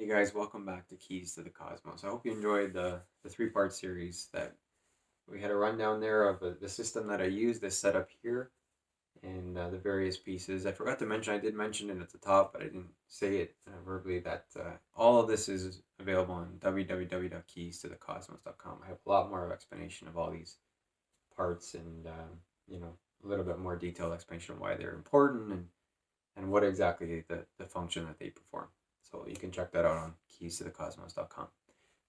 Hey guys, welcome back to Keys to the Cosmos. I hope you enjoyed the three-part series that we had a rundown there of the system that I use, this setup here, and the various pieces. I forgot to mention, I did mention it at the top, but I didn't say it verbally, that all of this is available on www.keystothecosmos.com. I have a lot more of explanation of all these parts and, a little bit more detailed explanation of why they're important and what exactly the function that they perform. So you can check that out on keystothecosmos.com.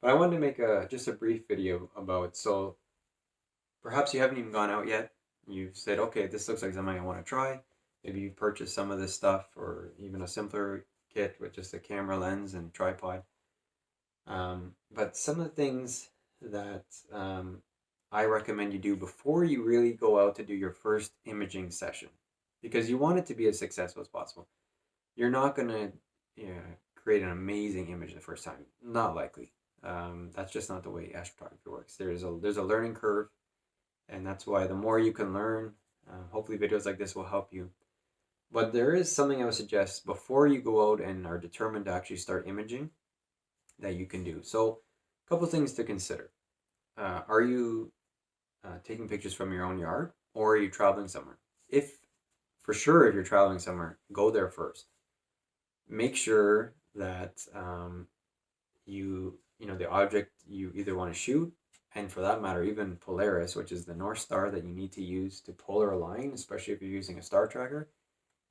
But I wanted to make just a brief video about, so perhaps you haven't even gone out yet. You've said, okay, this looks like something I want to try. Maybe you've purchased some of this stuff or even a simpler kit with just a camera lens and tripod. But some of the things that I recommend you do before you really go out to do your first imaging session, because you want it to be as successful as possible. You're not going to create an amazing image the first time. Not likely. That's just not the way astrophotography works. There's a learning curve, and that's why the more you can learn, hopefully videos like this will help you. But there is something I would suggest before you go out and are determined to actually start imaging that you can do. So a couple things to consider. Are you taking pictures from your own yard, or are you traveling somewhere? If you're traveling somewhere, go there first. Make sure that the object you either want to shoot, and for that matter, even Polaris, which is the North Star that you need to use to polar align, especially if you're using a star tracker,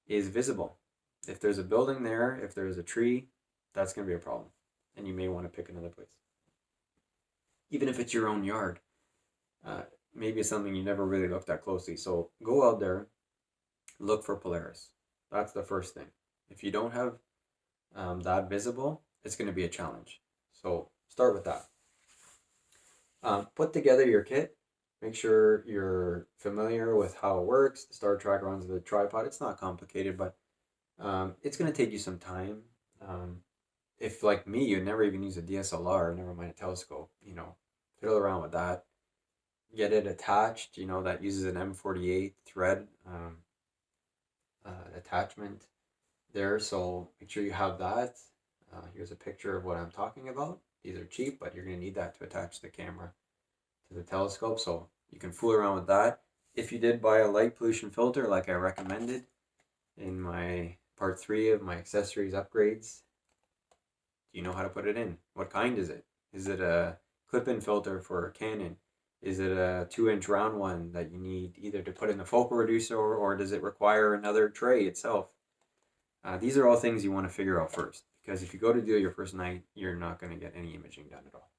is visible. If there's a building there, if there's a tree, that's going to be a problem, and you may want to pick another place. Even if it's your own yard, maybe it's something you never really looked at closely. So go out there, look for Polaris. That's the first thing. If you don't have that visible, it's going to be a challenge. So start with that. Put together your kit. Make sure you're familiar with how it works. The star tracker runs the tripod. It's not complicated, but it's going to take you some time. If, like me, you never even use a DSLR, never mind a telescope, fiddle around with that. Get it attached, that uses an M48 thread attachment there. So make sure you have that. Here's a picture of what I'm talking about. These are cheap, but you're going to need that to attach the camera to the telescope. So you can fool around with that. If you did buy a light pollution filter like I recommended in my part 3 of my accessories upgrades, do you know how to put it in? What kind is it? Is it a clip-in filter for Canon? Is it a 2-inch round one that you need either to put in the focal reducer, or does it require another tray itself? These are all things you want to figure out first, because if you go to do it your first night, you're not going to get any imaging done at all.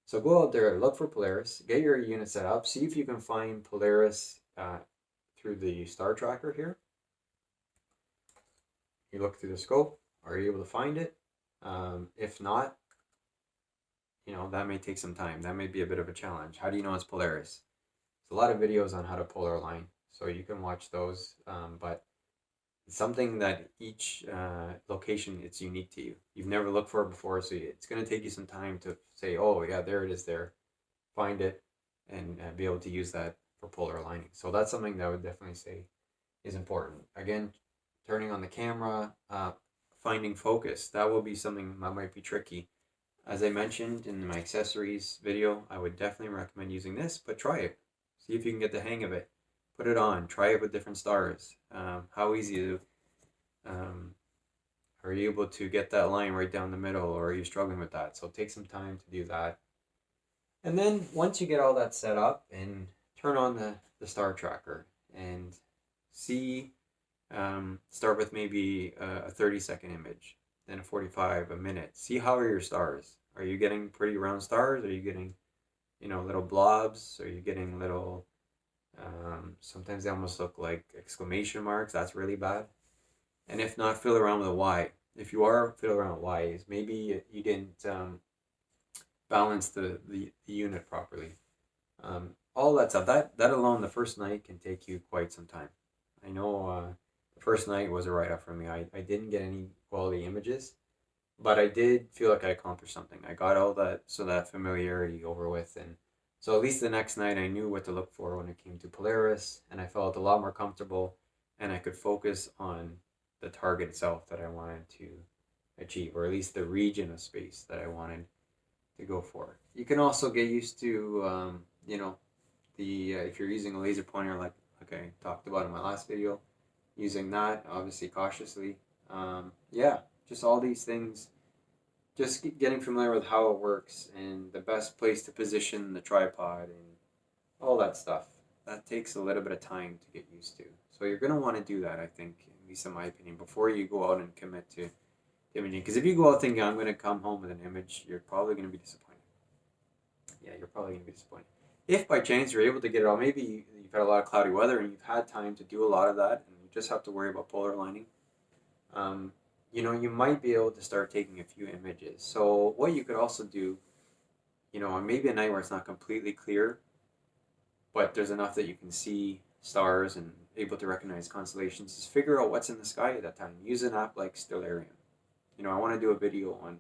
So go out there, look for Polaris, get your unit set up, see if you can find Polaris through the star tracker here. You look through the scope, are you able to find it? If not, that may take some time. That may be a bit of a challenge. How do you know it's Polaris? There's a lot of videos on how to polar align, so you can watch those, but it's something that each location, it's unique to you. You've never looked for it before, so it's going to take you some time to say, oh yeah, there it is there. Find it and be able to use that for polar aligning. So that's something that I would definitely say is important. Again, turning on the camera, finding focus, that will be something that might be tricky. As I mentioned in my accessories video, I would definitely recommend using this, but try it. See if you can get the hang of it. Put it on. Try it with different stars. How easy are you able to get that line right down the middle, or are you struggling with that? So take some time to do that. And then once you get all that set up, and turn on the star tracker and see, start with maybe a 30-second image, then a 45, a minute. See how are your stars. Are you getting pretty round stars? Are you getting, little blobs? Are you getting little, sometimes they almost look like exclamation marks? That's really bad. And if not, fiddle around with a Y. If you are, fiddle around with Y's. Maybe you didn't balance the unit properly. All that stuff, that alone, the first night can take you quite some time. I know the first night was a write-off for me. I didn't get any quality images, but I did feel like I accomplished something. I got all that familiarity over with, and so at least the next night I knew what to look for when it came to Polaris, and I felt a lot more comfortable, and I could focus on the target itself that I wanted to achieve, or at least the region of space that I wanted to go for. You can also get used to, the if you're using a laser pointer, like I talked about in my last video, using that obviously cautiously. Yeah, just all these things. Just getting familiar with how it works and the best place to position the tripod and all that stuff. That takes a little bit of time to get used to. So you're going to want to do that, I think, at least in my opinion, before you go out and commit to imaging. Because if you go out thinking I'm going to come home with an image, you're probably going to be disappointed. Yeah, you're probably going to be disappointed. If by chance you're able to get it all, maybe you've had a lot of cloudy weather and you've had time to do a lot of that, and you just have to worry about polar aligning. You might be able to start taking a few images. So what you could also do, on maybe a night where it's not completely clear, but there's enough that you can see stars and able to recognize constellations, is figure out what's in the sky at that time. Use an app like Stellarium. I want to do a video on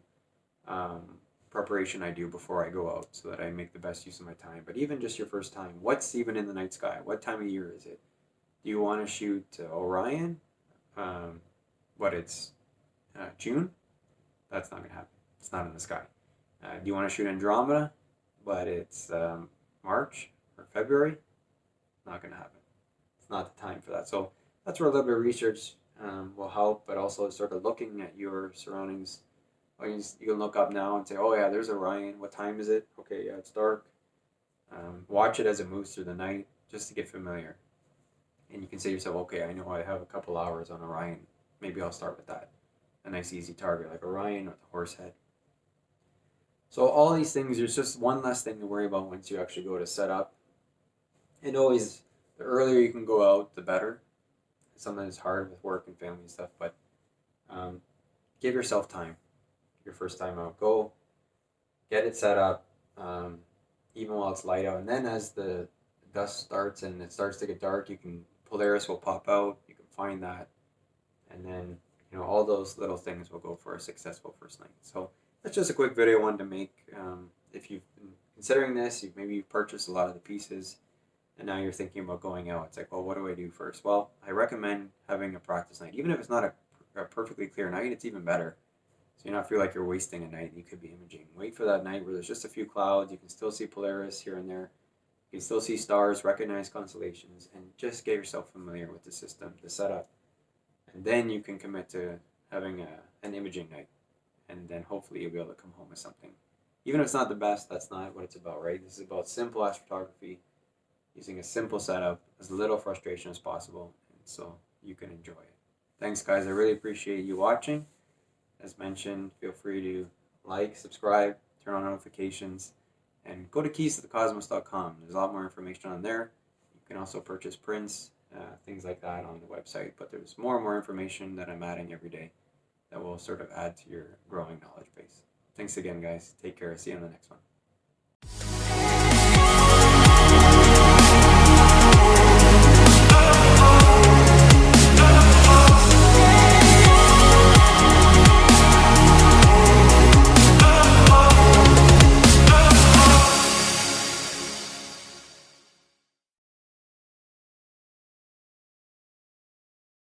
preparation I do before I go out so that I make the best use of my time. But even just your first time, what's even in the night sky? What time of year is it? Do you want to shoot Orion? It's June? That's not going to happen. It's not in the sky. Do you want to shoot Andromeda? But it's March or February? Not going to happen. It's not the time for that. So that's where a little bit of research will help, but also sort of looking at your surroundings. You can look up now and say, oh yeah, there's Orion. What time is it? Okay, yeah, it's dark. Watch it as it moves through the night just to get familiar. And you can say to yourself, okay, I know I have a couple hours on Orion. Maybe I'll start with that. A nice easy target like Orion or the Horsehead. So all these things, there's just one less thing to worry about once you actually go to set up. And always, the earlier you can go out, the better. Sometimes it's hard with work and family and stuff, but give yourself time. Your first time out, go get it set up, even while it's light out. And then as the dusk starts and it starts to get dark, Polaris will pop out. You can find that, and then all those little things will go for a successful first night. So that's just a quick video I wanted to make. If you've been considering this, you've purchased a lot of the pieces, and now you're thinking about going out. It's like, well, what do I do first? Well, I recommend having a practice night. Even if it's not a perfectly clear night, it's even better. So you not feel like you're wasting a night. You could be imaging. Wait for that night where there's just a few clouds. You can still see Polaris here and there. You can still see stars, recognize constellations, and just get yourself familiar with the system, the setup. And then you can commit to having an imaging night. And then hopefully you'll be able to come home with something. Even if it's not the best, that's not what it's about, right? This is about simple astrophotography, using a simple setup, as little frustration as possible, and so you can enjoy it. Thanks, guys. I really appreciate you watching. As mentioned, feel free to like, subscribe, turn on notifications, and go to keystothecosmos.com. There's a lot more information on there. You can also purchase prints, things like that on the website, but there's more and more information that I'm adding every day that will sort of add to your growing knowledge base. Thanks again, guys. Take care. See you on the next one.